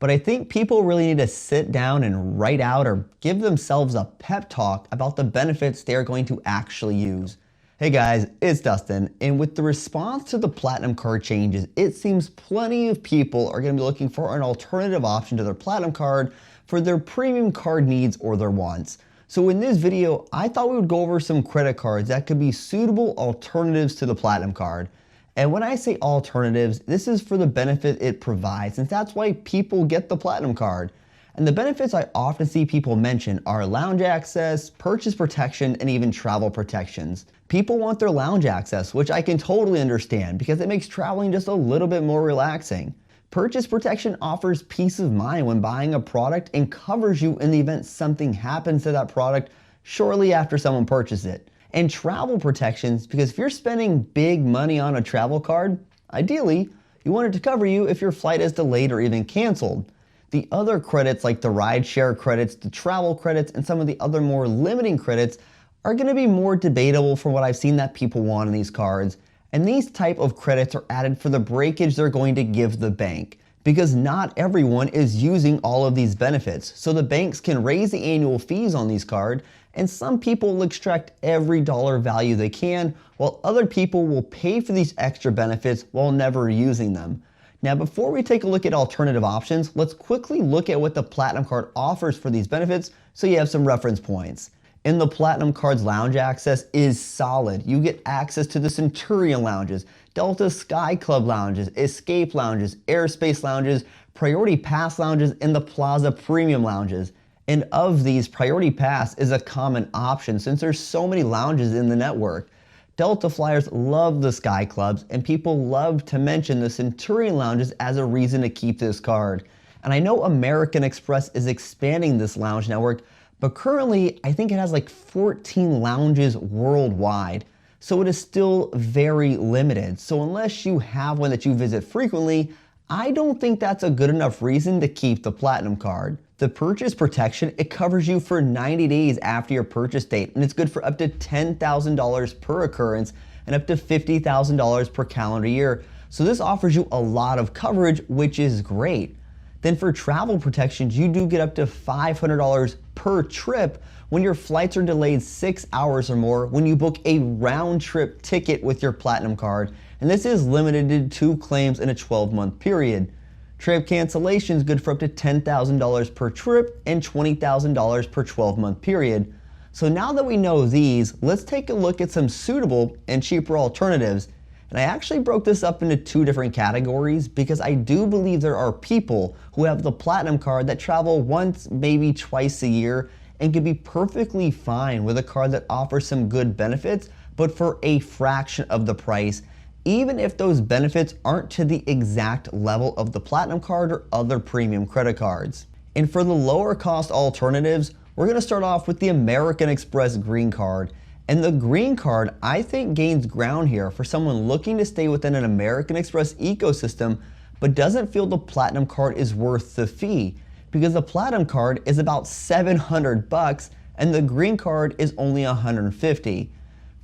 but I think people really need to sit down and write out or give themselves a pep talk about the benefits they are going to actually use. Hey guys, it's Dustin, and with the response to the Platinum card changes, it seems plenty of people are going to be looking for an alternative option to their Platinum card for their premium card needs or their wants. So in this video, I thought we would go over some credit cards that could be suitable alternatives to the Platinum card. And when I say alternatives, this is for the benefit it provides, since that's why people get the Platinum card. And the benefits I often see people mention are lounge access, purchase protection, and even travel protections. People want their lounge access, which I can totally understand because it makes traveling just a little bit more relaxing. Purchase protection offers peace of mind when buying a product and covers you in the event something happens to that product shortly after someone purchases it. And travel protections, because if you're spending big money on a travel card, ideally, you want it to cover you if your flight is delayed or even canceled. The other credits like the rideshare credits, the travel credits, and some of the other more limiting credits are going to be more debatable from what I've seen that people want in these cards. And these type of credits are added for the breakage they're going to give the bank, because not everyone is using all of these benefits. So the banks can raise the annual fees on these cards, and some people will extract every dollar value they can, while other people will pay for these extra benefits while never using them. Now, before we take a look at alternative options, let's quickly look at what the Platinum card offers for these benefits so you have some reference points. In the Platinum card's lounge access is solid. You get access to the Centurion lounges, Delta Sky Club lounges, Escape lounges, Airspace lounges, Priority Pass lounges, and the Plaza Premium lounges. And of these, Priority Pass is a common option since there's so many lounges in the network. Delta flyers love the Sky Clubs, and people love to mention the Centurion lounges as a reason to keep this card. And I know American Express is expanding this lounge network, but currently I think it has like 14 lounges worldwide. So it is still very limited. So unless you have one that you visit frequently, I don't think that's a good enough reason to keep the Platinum card. The purchase protection, it covers you for 90 days after your purchase date, and it's good for up to $10,000 per occurrence and up to $50,000 per calendar year. So this offers you a lot of coverage, which is great. Then for travel protections, you do get up to $500 per trip when your flights are delayed 6 hours or more when you book a round trip ticket with your Platinum card. And this is limited to 2 claims in a 12-month period. Trip cancellation is good for up to $10,000 per trip and $20,000 per 12-month period. So now that we know these, let's take a look at some suitable and cheaper alternatives. And I actually broke this up into 2 different categories because I do believe there are people who have the Platinum card that travel once, maybe twice a year, and could be perfectly fine with a card that offers some good benefits, but for a fraction of the price, even if those benefits aren't to the exact level of the Platinum card or other premium credit cards. And for the lower cost alternatives, we're going to start off with the American Express Green card. And the Green card, I think, gains ground here for someone looking to stay within an American Express ecosystem, but doesn't feel the Platinum card is worth the fee, because the Platinum card is about $700 and the Green card is only $150.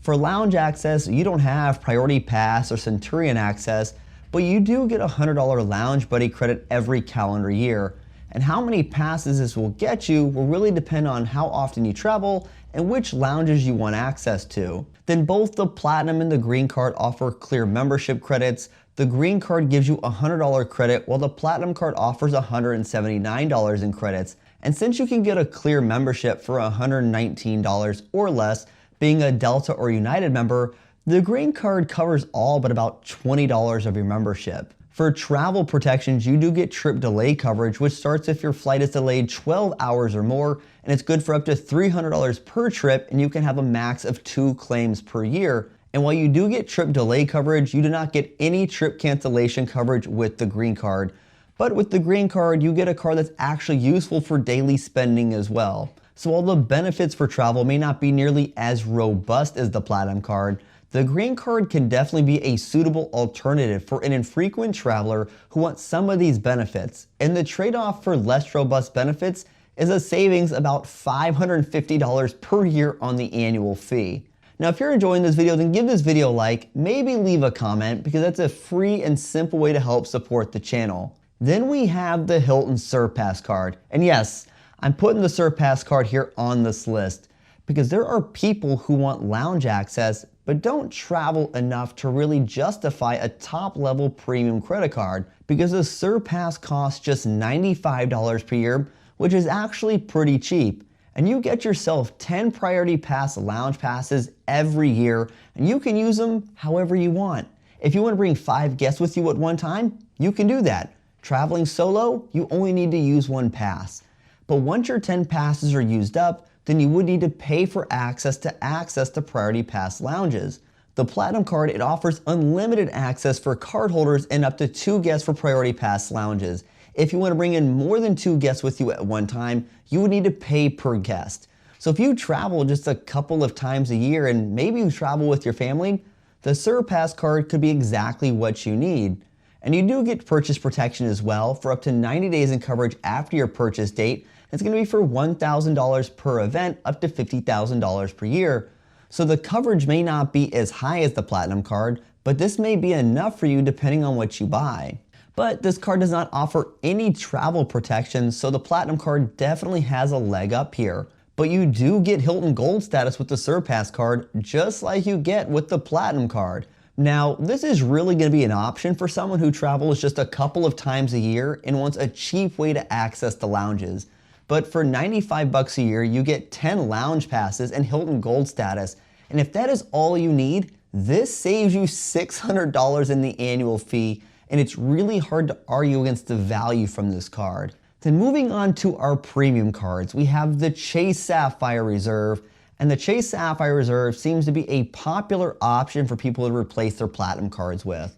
For lounge access, you don't have Priority Pass or Centurion access, but you do get a $100 Lounge Buddy credit every calendar year. And how many passes this will get you will really depend on how often you travel and which lounges you want access to. Then both the Platinum and the Green card offer clear membership credits. The Green card gives you a $100 credit while the Platinum card offers $179 in credits. And since you can get a clear membership for $119 or less, being a Delta or United member, the Green card covers all but about $20 of your membership. For travel protections, you do get trip delay coverage, which starts if your flight is delayed 12 hours or more, and it's good for up to $300 per trip, and you can have a max of 2 claims per year. And while you do get trip delay coverage, you do not get any trip cancellation coverage with the Green card. But with the Green card, you get a card that's actually useful for daily spending as well. So while the benefits for travel may not be nearly as robust as the Platinum card, the Green card can definitely be a suitable alternative for an infrequent traveler who wants some of these benefits. And the trade-off for less robust benefits is a savings about $550 per year on the annual fee. Now, if you're enjoying this video, then give this video a like, maybe leave a comment, because that's a free and simple way to help support the channel. Then we have the Hilton Surpass card. And yes, I'm putting the Surpass card here on this list because there are people who want lounge access but don't travel enough to really justify a top-level premium credit card because the Surpass costs just $95 per year, which is actually pretty cheap. And you get yourself 10 Priority Pass lounge passes every year, and you can use them however you want. If you want to bring 5 guests with you at one time, you can do that. Traveling solo, you only need to use 1 pass. But once your 10 passes are used up, then you would need to pay for access to Priority Pass lounges. The Platinum card, it offers unlimited access for cardholders and up to 2 guests for Priority Pass lounges. If you want to bring in more than 2 guests with you at one time, you would need to pay per guest. So if you travel just a couple of times a year and maybe you travel with your family, the Surpass card could be exactly what you need. And you do get purchase protection as well for up to 90 days in coverage after your purchase date. It's going to be for $1,000 per event, up to $50,000 per year. So the coverage may not be as high as the Platinum card, but this may be enough for you depending on what you buy. But this card does not offer any travel protection, so the Platinum card definitely has a leg up here. But you do get Hilton Gold status with the Surpass card, just like you get with the Platinum card. Now, this is really going to be an option for someone who travels just a couple of times a year and wants a cheap way to access the lounges. But for $95 a year, you get 10 lounge passes and Hilton Gold status. And if that is all you need, this saves you $600 in the annual fee, and it's really hard to argue against the value from this card. Then moving on to our premium cards, we have the Chase Sapphire Reserve. And the Chase Sapphire Reserve seems to be a popular option for people to replace their Platinum cards with.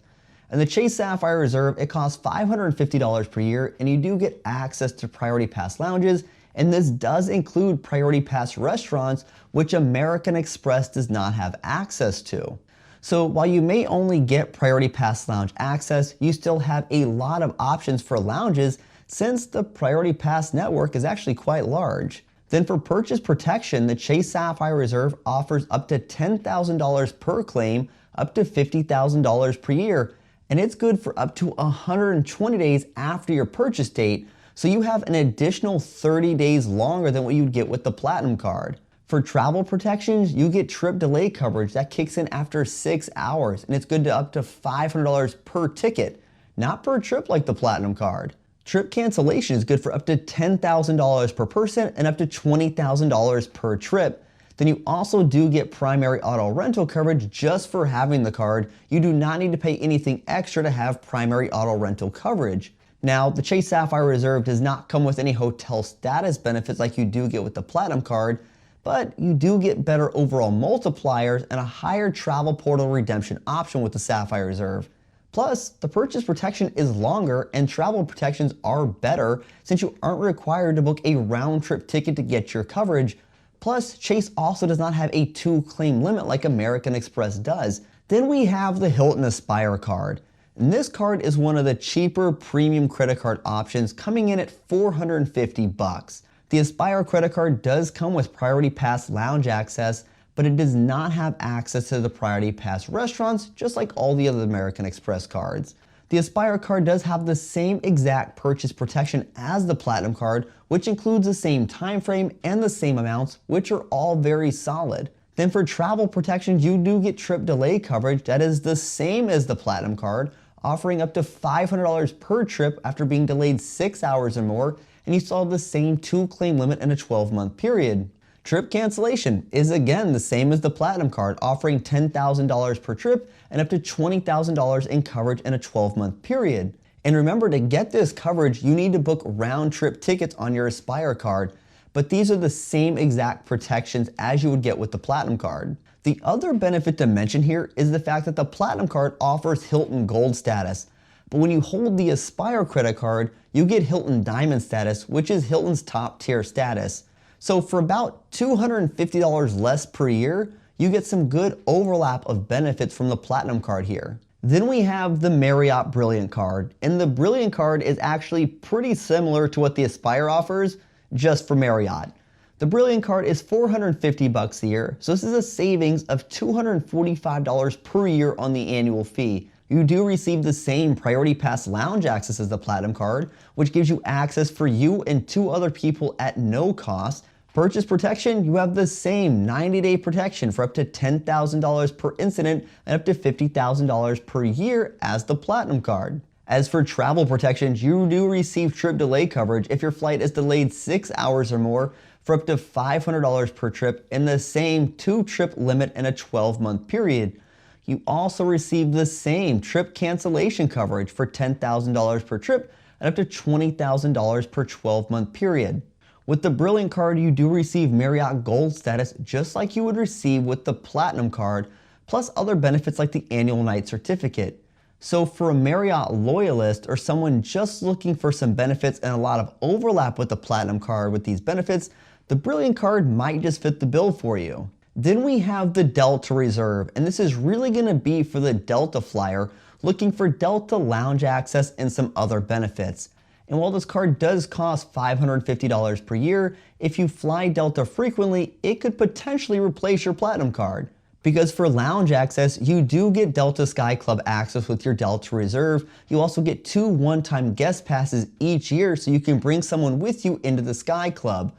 And the Chase Sapphire Reserve, it costs $550 per year, and you do get access to Priority Pass lounges, and this does include Priority Pass restaurants, which American Express does not have access to. So while you may only get Priority Pass lounge access, you still have a lot of options for lounges since the Priority Pass network is actually quite large. Then for purchase protection, the Chase Sapphire Reserve offers up to $10,000 per claim, up to $50,000 per year, and it's good for up to 120 days after your purchase date, so you have an additional 30 days longer than what you'd get with the Platinum card. For travel protections, you get trip delay coverage that kicks in after 6 hours, and it's good to up to $500 per ticket, not per trip like the Platinum card. Trip cancellation is good for up to $10,000 per person and up to $20,000 per trip. Then you also do get primary auto rental coverage just for having the card. You do not need to pay anything extra to have primary auto rental coverage. Now, the Chase Sapphire Reserve does not come with any hotel status benefits like you do get with the Platinum card, but you do get better overall multipliers and a higher travel portal redemption option with the Sapphire Reserve. Plus, the purchase protection is longer and travel protections are better since you aren't required to book a round-trip ticket to get your coverage. Plus, Chase also does not have a 2-claim limit like American Express does. Then we have the Hilton Aspire card. And this card is one of the cheaper premium credit card options, coming in at $450. The Aspire credit card does come with Priority Pass lounge access, but it does not have access to the Priority Pass restaurants, just like all the other American Express cards. The Aspire card does have the same exact purchase protection as the Platinum card, which includes the same time frame and the same amounts, which are all very solid. Then for travel protections, you do get trip delay coverage that is the same as the Platinum card, offering up to $500 per trip after being delayed 6 hours or more, and you still have the same 2-claim limit in a 12-month period. Trip cancellation is again the same as the Platinum card, offering $10,000 per trip and up to $20,000 in coverage in a 12-month period. And remember, to get this coverage, you need to book round-trip tickets on your Aspire card, but these are the same exact protections as you would get with the Platinum card. The other benefit to mention here is the fact that the Platinum card offers Hilton Gold status, but when you hold the Aspire credit card, you get Hilton Diamond status, which is Hilton's top-tier status. So for about $250 less per year, you get some good overlap of benefits from the Platinum card here. Then we have the Marriott Brilliant card, and the Brilliant card is actually pretty similar to what the Aspire offers, just for Marriott. The Brilliant card is $450 a year, so this is a savings of $245 per year on the annual fee. you do receive the same Priority Pass lounge access as the Platinum card, which gives you access for you and 2 other people at no cost. Purchase protection, you have the same 90-day protection for up to $10,000 per incident and up to $50,000 per year as the Platinum card. As for travel protections, you do receive trip delay coverage if your flight is delayed 6 hours or more for up to $500 per trip and the same 2-trip limit in a 12-month period. You also receive the same trip cancellation coverage for $10,000 per trip and up to $20,000 per 12-month period. With the Brilliant card, you do receive Marriott Gold status just like you would receive with the Platinum card, plus other benefits like the annual night certificate. So for a Marriott loyalist or someone just looking for some benefits and a lot of overlap with the Platinum card with these benefits, the Brilliant card might just fit the bill for you. Then we have the Delta Reserve, and this is really going to be for the Delta flyer looking for Delta lounge access and some other benefits. And while this card does cost $550 per year, if you fly Delta frequently, it could potentially replace your Platinum card. Because for lounge access, you do get Delta Sky Club access with your Delta Reserve. You also get 2 one-time guest passes each year so you can bring someone with you into the Sky Club.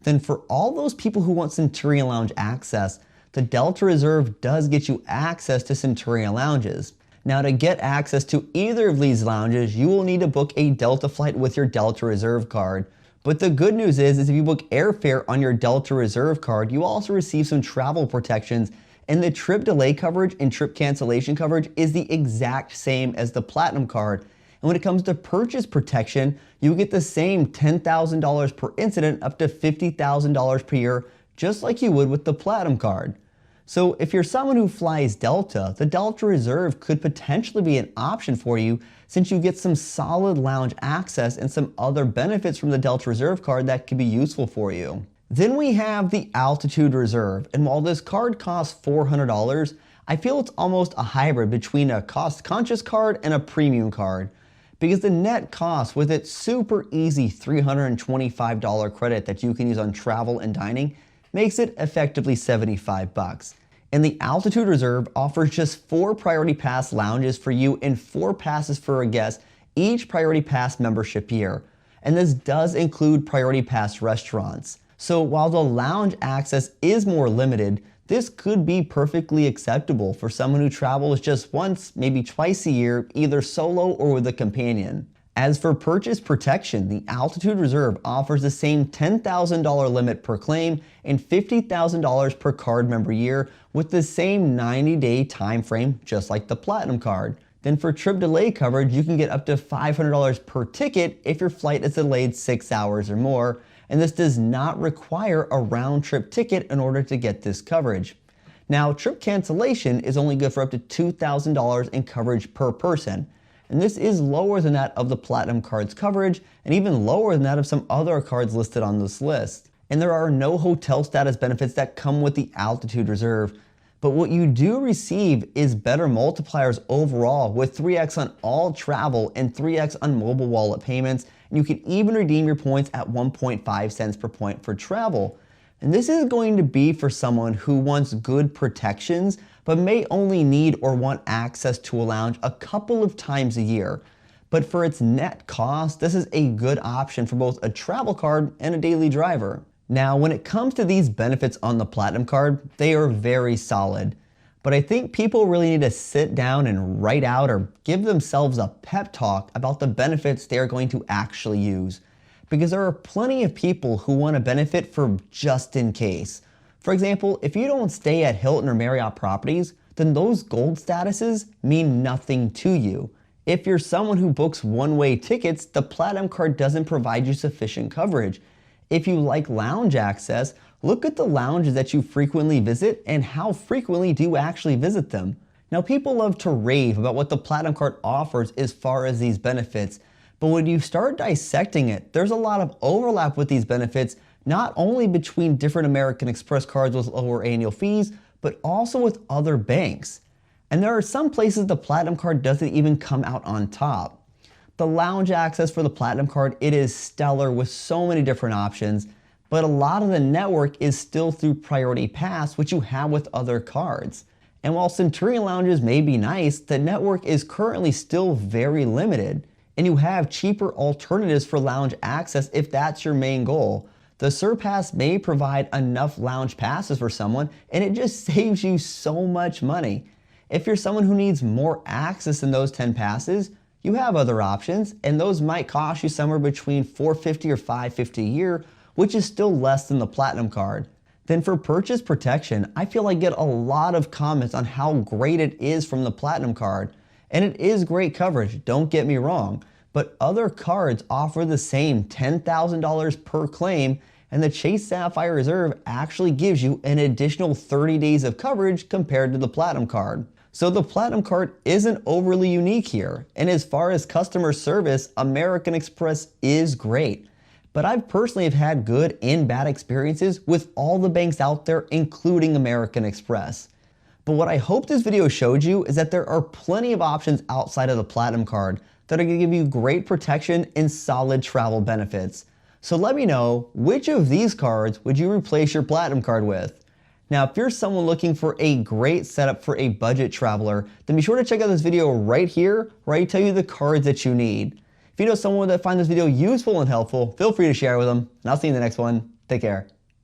Then for all those people who want Centurion Lounge access, the Delta Reserve does get you access to Centurion Lounges. Now to get access to either of these lounges, you will need to book a Delta flight with your Delta Reserve card. But the good news is if you book airfare on your Delta Reserve card, you also receive some travel protections, and the trip delay coverage and trip cancellation coverage is the exact same as the Platinum card. And when it comes to purchase protection, you get the same $10,000 per incident up to $50,000 per year, just like you would with the Platinum card. So if you're someone who flies Delta, the Delta Reserve could potentially be an option for you since you get some solid lounge access and some other benefits from the Delta Reserve card that could be useful for you. Then we have the Altitude Reserve, and while this card costs $400, I feel it's almost a hybrid between a cost-conscious card and a premium card, because the net cost with its super easy $325 credit that you can use on travel and dining makes it effectively $75. And the Altitude Reserve offers just 4 Priority Pass lounges for you and 4 passes for a guest each Priority Pass membership year. And this does include Priority Pass restaurants. So while the lounge access is more limited, this could be perfectly acceptable for someone who travels just once, maybe twice a year, either solo or with a companion. As for purchase protection, the Altitude Reserve offers the same $10,000 limit per claim and $50,000 per card member year with the same 90-day time frame, just like the Platinum card. Then for trip delay coverage, you can get up to $500 per ticket if your flight is delayed 6 hours or more, and this does not require a round-trip ticket in order to get this coverage. Now, trip cancellation is only good for up to $2,000 in coverage per person, and this is lower than that of the Platinum card's coverage and even lower than that of some other cards listed on this list. And there are no hotel status benefits that come with the Altitude Reserve, but what you do receive is better multipliers overall with 3x on all travel and 3x on mobile wallet payments, and you can even redeem your points at 1.5 cents per point for travel. And this is going to be for someone who wants good protections but may only need or want access to a lounge a couple of times a year. But for its net cost, this is a good option for both a travel card and a daily driver. Now, when it comes to these benefits on the Platinum card, they are very solid. But I think people really need to sit down and write out or give themselves a pep talk about the benefits they are going to actually use. Because there are plenty of people who want to benefit for just in case. For example, if you don't stay at Hilton or Marriott properties, then those gold statuses mean nothing to you. If you're someone who books one-way tickets, the Platinum card doesn't provide you sufficient coverage. If you like lounge access, look at the lounges that you frequently visit and how frequently do you actually visit them. Now, people love to rave about what the Platinum card offers as far as these benefits, but when you start dissecting it, there's a lot of overlap with these benefits, not only between different American Express cards with lower annual fees, but also with other banks. And there are some places the Platinum card doesn't even come out on top. The lounge access for the Platinum card, it is stellar with so many different options, but a lot of the network is still through Priority Pass, which you have with other cards. And while Centurion lounges may be nice, the network is currently still very limited, and you have cheaper alternatives for lounge access if that's your main goal. The Surpass may provide enough lounge passes for someone, and it just saves you so much money. If you're someone who needs more access than those 10 passes, you have other options, and those might cost you somewhere between $450 or $550 a year, which is still less than the Platinum card. Then for purchase protection, I feel I get a lot of comments on how great it is from the Platinum card. And it is great coverage, don't get me wrong, but other cards offer the same $10,000 per claim, and the Chase Sapphire Reserve actually gives you an additional 30 days of coverage compared to the Platinum card. So the Platinum card isn't overly unique here, and as far as customer service, American Express is great. But I've personally have had good and bad experiences with all the banks out there, including American Express. But what I hope this video showed you is that there are plenty of options outside of the Platinum card that are going to give you great protection and solid travel benefits. So let me know, which of these cards would you replace your Platinum card with? Now, if you're someone looking for a great setup for a budget traveler, then be sure to check out this video right here where I tell you the cards that you need. If you know someone that finds this video useful and helpful, feel free to share with them, and I'll see you in the next one. Take care.